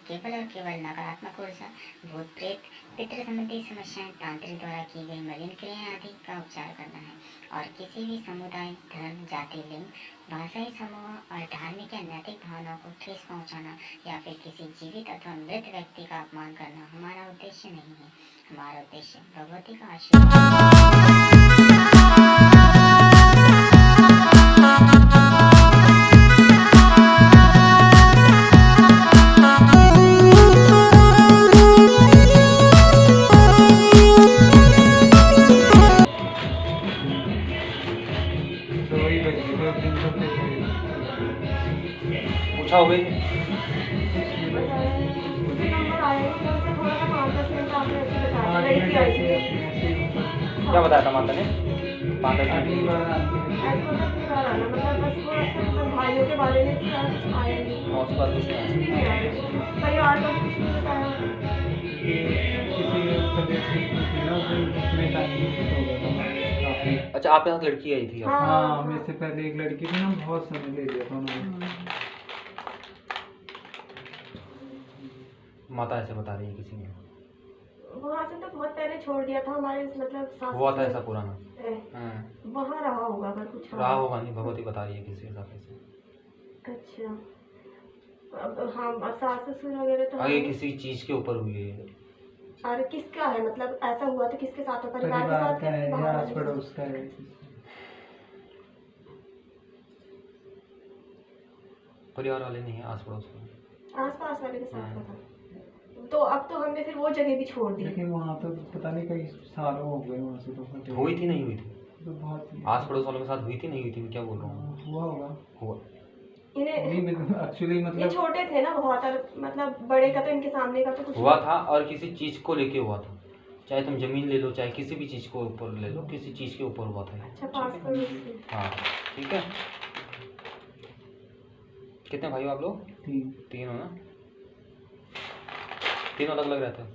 केवल और केवल नकारात्मक ऊर्जा, भूत प्रेत, पितृ संबंधी समस्याएं, तांत्रिक द्वारा की गई मलिन क्रियाएं आदि का उपचार करना है। और किसी भी समुदाय, धर्म, जाति, लिंग, भाषाई समूह और धार्मिक या नैतिक भावनाओं को ठेस पहुंचाना या फिर किसी जीवित अथवा मृत व्यक्ति का अपमान करना हमारा उद्देश्य नहीं है। हमारा उद्देश्य भगवती का आशीर्वाद। पूछा हो गई क्या बताया था माता ने? 5-10 मिनट भाइयों के बारे में आया नहीं और उसके बाद कुछ नहीं आया। परिवार का कुछ नहीं बताया। अच्छा, आपके साथ लड़की आई थी? हाँ, मेरे से पहले एक लड़की थी ना, बहुत समय ले लिया था उन्होंने। माता ऐसे बता रही है किसी ने वहाँ से तो बहुत पहले छोड़ दिया था हमारे, मतलब सास हुआ था ऐसा पुराना? वहाँ रहा होगा अगर कुछ रहा होगा नहीं, भगवती बता रही है किसी के साथ ऐसे। अच्छा, अब हाँ सास ससुर वगैरह तो आगे किसी चीज के ऊपर हुई है। अरे किसका है, मतलब ऐसा हुआ तो किसके साथ है? परिवार के परिवार साथ का है या या बाहर आस पड़ोस का है? परिवार वाले नहीं है, आस पड़ोस में, आस पास वाले के साथ का था। तो अब तो हमने फिर वो जगह भी छोड़ दी। लेकिन वहाँ तो पता नहीं कई सालों हो गए वहाँ से तो हुई थी नहीं हुई थी? तो बहुत आस पड़ोस वालों के साथ हुई थी नहीं हुई थी? मैं क्या बोल रहा हूँ? हुआ होगा। हुआ एक्चुअली ये मतलब छोटे थे ना बहुत, और मतलब बड़े का तो इनके सामने का तो कुछ हुआ था, और किसी चीज को लेके हुआ था। चाहे तुम जमीन ले लो, चाहे किसी भी चीज को ऊपर ले लो, किसी चीज के ऊपर हुआ था। अच्छा, पास पड़ोस से। हाँ ठीक है। कितने भाई हो आप लोग? 3 हो ना? 3 अलग अलग रहते हो?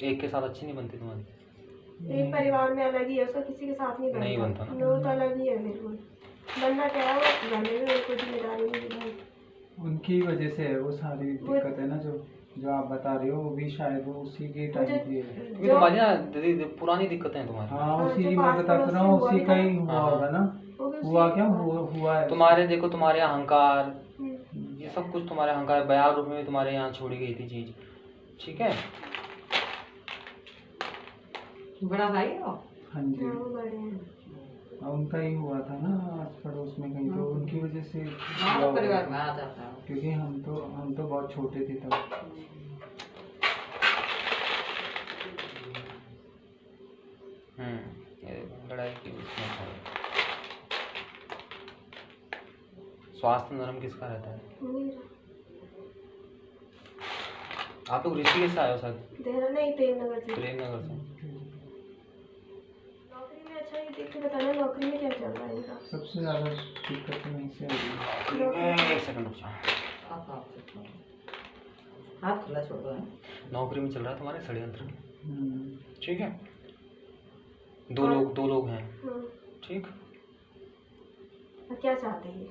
एक के साथ अच्छी नहीं बनती तुम्हारी? एक परिवार में अलग ही है, उसका किसी के साथ नहीं बनता ना? वो तो अलग ही है बिल्कुल। बनना क्या है, वो घर में भी कोई जिम्मेदारी नहीं निभाई। उनकी वजह से है वो सारी दिक्कत है ना, जो आप बता रहे हो, वो भी शायद वो उसी के टाइम की है। ये तुम्हारी ना दीदी पुरानी दिक्कतें हैं तुम्हारी। हाँ, उसी की मैं बता रहा हूँ, उसी का ही हुआ होगा ना। हुआ क्या हुआ है तुम्हारे, देखो तुम्हारे अहंकार, ये सब कुछ तुम्हारे अहंकार, बयान रूप में भी तुम्हारे यहाँ छोड़ी गई थी चीज। ठीक है, बड़ा भाई हो? हाँ जी, वो बड़े हैं। उनका ही हुआ था ना आस पड़ोस में कहीं, तो उनकी वजह से हमारा परिवार में आ जाता है, क्योंकि हम तो बहुत छोटे थे तब। ये लड़ाई की उसमें था। स्वास्थ्य नरम किसका रहता है? आप लोग ऋषिकेश से आए हो सर? देहरादून नहीं, प्रेमनगर से। प्रेमनगर से। नौकरी में अच्छा ये देख के बताना, नौकरी में क्या चल रहा है इनका? सबसे ज़्यादा दिक्कत नहीं से आ एक सेकंड रुक जाओ। हाथ खुला छोड़ दो। नौकरी में चल रहा है तुम्हारे षड्यंत्र। रही। ठीक है, दो लोग हैं। ठीक, क्या चाहते हैं ये?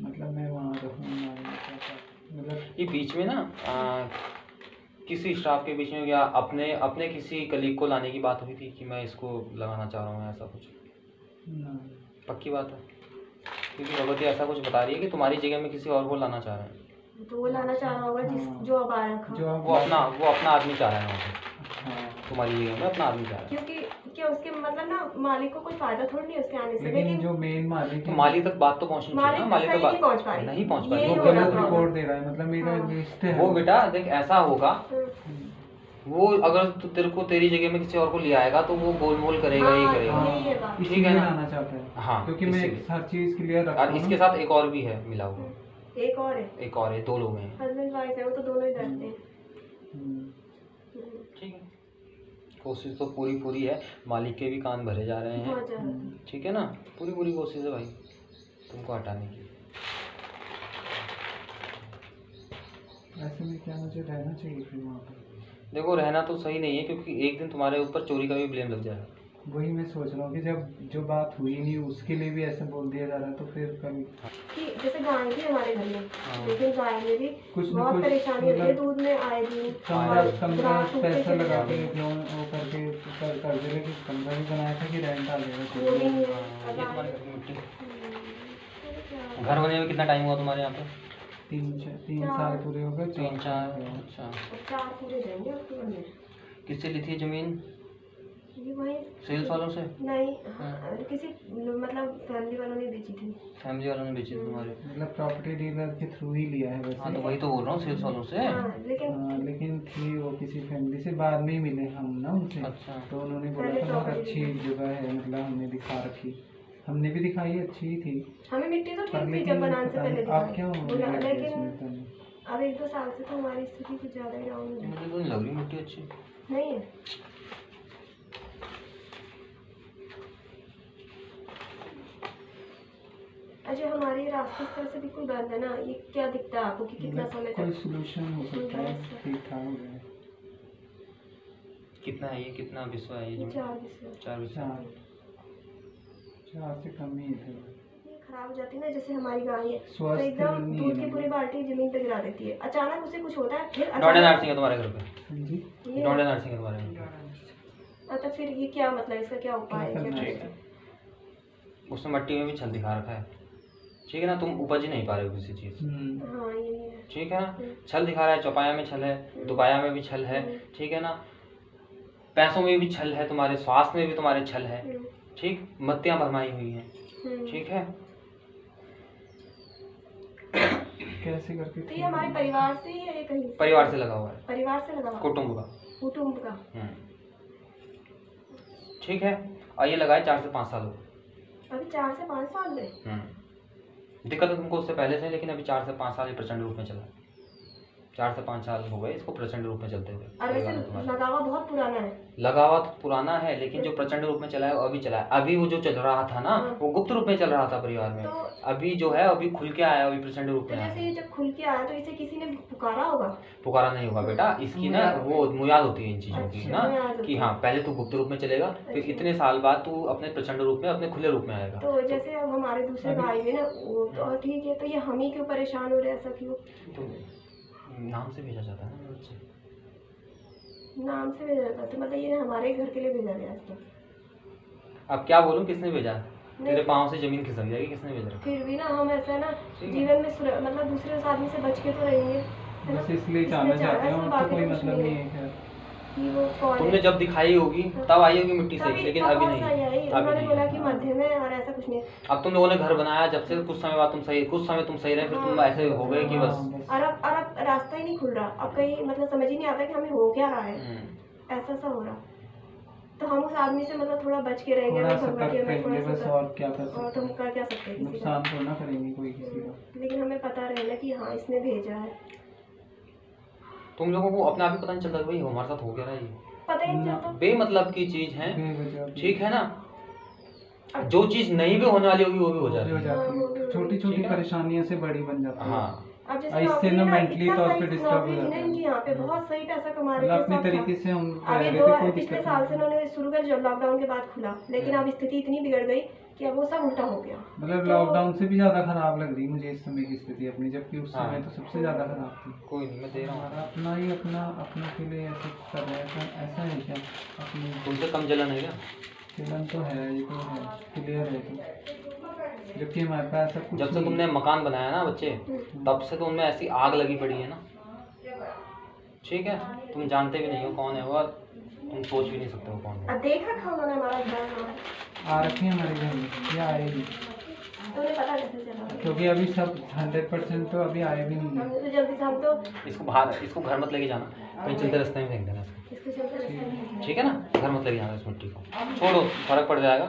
मतलब मैं वहाँ रहूँ, मतलब ये बीच में ना किसी स्टाफ के बीच में या अपने किसी कलीग को लाने की बात हुई थी कि मैं इसको लगाना चाह रहा हूँ, ऐसा कुछ? पक्की बात है? क्योंकि भगवती ऐसा कुछ बता रही है कि तुम्हारी जगह में किसी और को लाना चाह रहे हैं। तो वो लाना चाह रहा होगा जो अब आया था। वो अपना आदमी चाह रहा है वहाँ पे। तुम्हारी जगह में अपना आदमी चाह रहा है। क्योंकि क्या उसके मतलब ना मालिक को कोई फायदा थोड़ी नहीं उसके आने से, लेकिन जो मेन मालिक तो मालिक तक बात तो पहुँचनी चाहिए ना। मालिक तक नहीं पहुँच पाए, नहीं पहुँच पाए, ये वो गलत रिपोर्ट दे रहा है, मतलब मेरा लिस्ट है। वो बेटा देख ऐसा होगा, वो अगर तो तेरे को तेरी जगह में किसी और को ले आएगा तो वो गोलमोल करेगा ही करेगा। ठीक है ना, आना चाहता है। हाँ, क्योंकि मैं हर चीज क्लियर रखता हूँ। और इसके साथ एक और भी है मिला हुआ। एक और है, 2 लोग हैं, हस्बैंड वाइफ है, वो तो दोनों ही रहते हैं। ठीक है, कोशिश तो पूरी है, मालिक के भी कान भरे जा रहे हैं। ठीक है ना, पूरी कोशिश है भाई तुमको हटाने की। ऐसे में क्या मुझे रहना चाहिए फिर वहाँ पर? देखो रहना तो सही नहीं है, क्योंकि एक दिन तुम्हारे ऊपर चोरी का भी ब्लेम लग जाएगा। वही मैं सोच रहा हूँ कि जब जो बात हुई नहीं उसके लिए भी ऐसे बोल दिया जा रहा है तो फिर कभी कि जैसे गाय थी हमारे घर में, हाँ। लेकिन गाय में भी कुछ न बहुत कुछ परेशानी होती है, मतलब दूध में आए दिन कमरा और कमरा घास सूखते पैसा चले लगा जाते के हैं। लोन वो करके कर दे रहे कि कमरा भी बनाया था कि रेंट आ वो जाएगा। नहीं है। हाँ, ये तुम्हारे घर की मिट्टी। तो क्या- घर बने हुए कितना टाइम हुआ तुम्हारे यहाँ पे? 3 साल पूरे हो गए। 3-4। अच्छा, अब 4 पूरे रहेंगे अक्टूबर में। किससे ली थी जमीन? ये वही सेल्स वालों से? नहीं, हाँ, किसी मतलब फैमिली वालों ने बेची थी। फैमिली वालों ने बेची थी तुम्हारे? मतलब प्रॉपर्टी डीलर के थ्रू ही लिया है हाँ वैसे। तो वही तो बोल रहा हूँ, सेल्स वालों से। हाँ, लेकिन लेकिन थी वो किसी फैमिली से, बाद में ही मिले हम ना उनसे। अच्छा। तो उन्होंने बोला पहले था बहुत property अच्छी जगह है, मतलब हमने दिखा रखी, हमने भी दिखाई, अच्छी ही थी। हमें मिट्टी तो पर ठीक थी लेकिन जब बनाने से पता पहले नहीं आप दिखाई। क्या हो बोला, गया लेकिन इसमें पता नहीं। अब 1-2 साल से तो हमारी स्थिति कुछ ज़्यादा ही डाउन हो गई। मुझे तो नहीं लग रही मिट्टी अच्छी। नहीं है। अच्छा, हमारे रास्ते इस तरह से बिल्कुल बंद है ना, ये क्या दिखता है आपको कि कितना मतलब समय कोई तक? सोल्यूशन हो सकता है, ठीक ठाक हो जाए। कितना है ये, कितना विश्व है ये ये जमीन? 4 विषय 4 विश्व। 4 से कम ही थे। ये खराब हो जाती है ना, जैसे हमारी गाय है तो स्वस्थ एकदम नहीं दूध है की पूरी बाल्टी जमीन पे गिरा देती है, अचानक उसे कुछ होता है, फिर डॉक्टर अचानक नर्सिंग है तुम्हारे घर पे? हाँ जी। ये डॉक्टर नर्सिंग है तुम्हारे घर पे? तो फिर ये क्या मतलब, इसका क्या उपाय है? क्या क्या करना ठीक करें? है। उसने मट्टी में भी छल दिखा रखा है, ठीक है ना? तुम उपज ही नहीं पा रहे हो किसी चीज़। हाँ, यही है। ठीक है ना? छल दिखा रहा है, चौपाया में छल है, दुपाया में भी छल है, ठीक है ना? पैसों में भी छल है, तुम्हारे स्वास्थ्य में भी तुम्हारे छल है, ठीक? मत्तियां भरमाई हुई हैं, ठीक है? कैसे करके तो ये हमारे परिवार से ही है, ये कहीं से? परिवार से लगा हुआ है, परिवार से लगा हुआ है? कुटुंब का। कुटुंब का। ठीक है। और ये लगा है 4 से 5 साल हो। अभी 4 से 5 साल में? दिक्कत है तुमको उससे पहले से, लेकिन अभी 4 से 5 साल ये प्रचंड रूप में चला। 4 से 5 साल हो गए इसको प्रचंड रूप में चलते हुए। और वैसे लगावा बहुत पुराना है। लगावा तो पुराना है, लेकिन जो प्रचंड रूप में चला है वो अभी चला है। अभी वो जो चल रहा था ना, वो गुप्त रूप में चल रहा था परिवार में। तो अभी जो है अभी खुल के आया, अभी प्रचंड रूप तो में जैसे आया। ये जब खुल के आया तो इसे किसी ने पुकारा होगा? पुकारा नहीं होगा बेटा, इसकी ना वो मुयाद होती है इन चीजों की अच्छा, ना, मुयाद होती कि है। हाँ पहले तू गुप्त रूप में चलेगा, फिर इतने साल बाद तू अपने प्रचंड रूप में, अपने खुले रूप में आएगा। तो जैसे अब हमारे दूसरे भाई में ना, वो तो ठीक है, तो ये हम ही क्यों परेशान हो रहे हैं, ऐसा क्यों? तो नाम से भेजा जाता है ना बच्चे। नाम से भेजा जाता है, तो मतलब ये हमारे घर के लिए भेजा गया इसको? अब क्या बोलूं, किसने भेजा? नहीं। तेरे पाँव से जमीन खिसक जाएगी, किसने भेजा? फिर भी ना हम ऐसा ना जीवन में मतलब दूसरे उस आदमी से बच के तो रहेंगे, है ना? बस इसलिए इसमें जानना चाहना चाहते हैं, है, और बाकी तो कोई कुछ मतलब नहीं है खैर। कि वो कौन तुमने है। जब दिखाई होगी तब आई होगी मिट्टी से, तभी लेकिन तब अभी बहुत सही नहीं। आई, अभी उन्होंने बोला कि नहीं। मध्य में, और ऐसा कुछ नहीं है। अब तुम लोगों ने घर बनाया जब से, कुछ समय बाद तुम सही, कुछ समय तुम सही रहे, फिर तुम ऐसे हो गए कि बस। और अब रास्ता ही नहीं खुल रहा, अब कहीं मतलब समझ ही नहीं आता कि हमें हो क्या रहा है, ऐसा सा हो रहा। तो हम उस आदमी से मतलब थोड़ा बच के रहेंगे, थोड़ा हमें सतर्क भगवती हमें रहेंगे थोड़ा बस, सतर्क, और क्या कर और सकते तो हम हैं। कर क्या सकते हैं किसी का? नुकसान तो ना करेंगे कोई किसी का। लेकिन हमें पता रहेगा कि हाँ इसने भेजा है। तुम लोगों को अपने आप ही पता नहीं चलता कि भाई हमारे साथ हो क्या रहा है, ये पता ही नहीं चलता। बेमतलब की चीज है, बेवजह ठीक है ना? जो चीज नहीं भी होने वाली होगी वो भी हो जाती हो है। जाती है, छोटी छोटी ठीक है। परेशानियों से बड़ी बन जाती है। हाँ, अब जैसे इससे नौकरी ना ना, mentally इतना तौर पे सही disturb हो नौकरी थी ना जाता है। इनकी, यहाँ पे बहुत सही पैसा कमा रहे मतलब थे, अपने सब था। तरीके से हम अब रह ये रहे दो थे, कोई पिछले दिक्कत साल से नहीं। उन्होंने शुरू कर, जब लॉकडाउन के बाद खुला, लेकिन अब स्थिति इतनी बिगड़ गई कि अब वो सब उल्टा हो गया। मतलब लॉकडाउन से भी ज्यादा खराब लग रही मुझे इस समय की स्थिति अपनी, जबकि उस हाँ। समय तो सबसे ज्यादा खराब थी। कोई नहीं, मैं दे रहा हूँ। हमारा अपना ही अपने के लिए ऐसे कर रहे हैं, ऐसा है क्या? अपनी तुमसे कम जलन है क्या? चलन तो है, ये तो है, क्लियर है तो, जबकि हमारे पास ऐसा कुछ जब से नहीं तुमने है। मकान बनाया ना बच्चे, तब से तो उनमें ऐसी आग लगी पड़ी है ना, ठीक है? तुम जानते भी नहीं हो कौन है वो, और तुम सोच भी नहीं सकते हो कौन है। अब देख रखा उन्होंने हमारा घर, हमारा, आ रखे हैं हमारे घर में, या आएगी? तो उन्हें पता कैसे चला? क्योंकि अभी सब 100% तो अभी आए भी नहीं है। हमने तो जल्दी से, हम तो इसको बाहर, इसको घर मत लेके जाना, कहीं चलते रास्ते में फेंक देना इसको, इसके चलते रास्ते में, ठीक है ना? घर मत लेके जाना इस मिट्टी को, छोड़ो, फर्क पड़ जाएगा,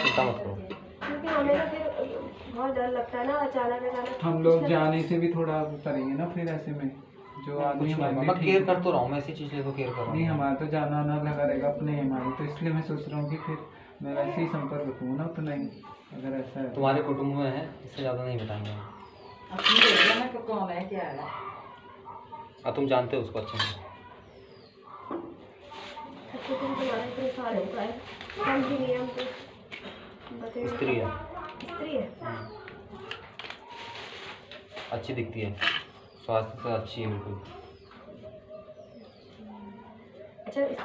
चिंता मत करो। क्योंकि हमें ना फिर बहुत डर लगता है ना, अचानक हम लोग जाने से भी थोड़ा करेंगे ना फिर ऐसे में, जो आदमी कुछ हमारे नहीं, लिए मैं ठीक केयर है। कर तो रहा हूँ, मैं ऐसी चीज़ ले तो केयर कर रहा नहीं, हूँ। हमारा तो जाना ना लगा रहेगा अपने हमारी, तो इसलिए मैं सोच रहा हूँ कि फिर मैं वैसे ही संपर्क रखूँ ना उतना ही, अगर ऐसा है तो। तुम्हारे कुटुंब में है, इससे ज़्यादा नहीं बताएंगे हम। अब तुम देख लेना कि कौन है क्या है। और तुम जानते हो उसको अच्छे से। कुकिंग बनाना इतने सारे होता है, हम भी नहीं, हम तो बतें स्त्री है। स्त्री है। अच्छी दिखती है, स्वास्थ्य से अच्छी है बिल्कुल। अच्छा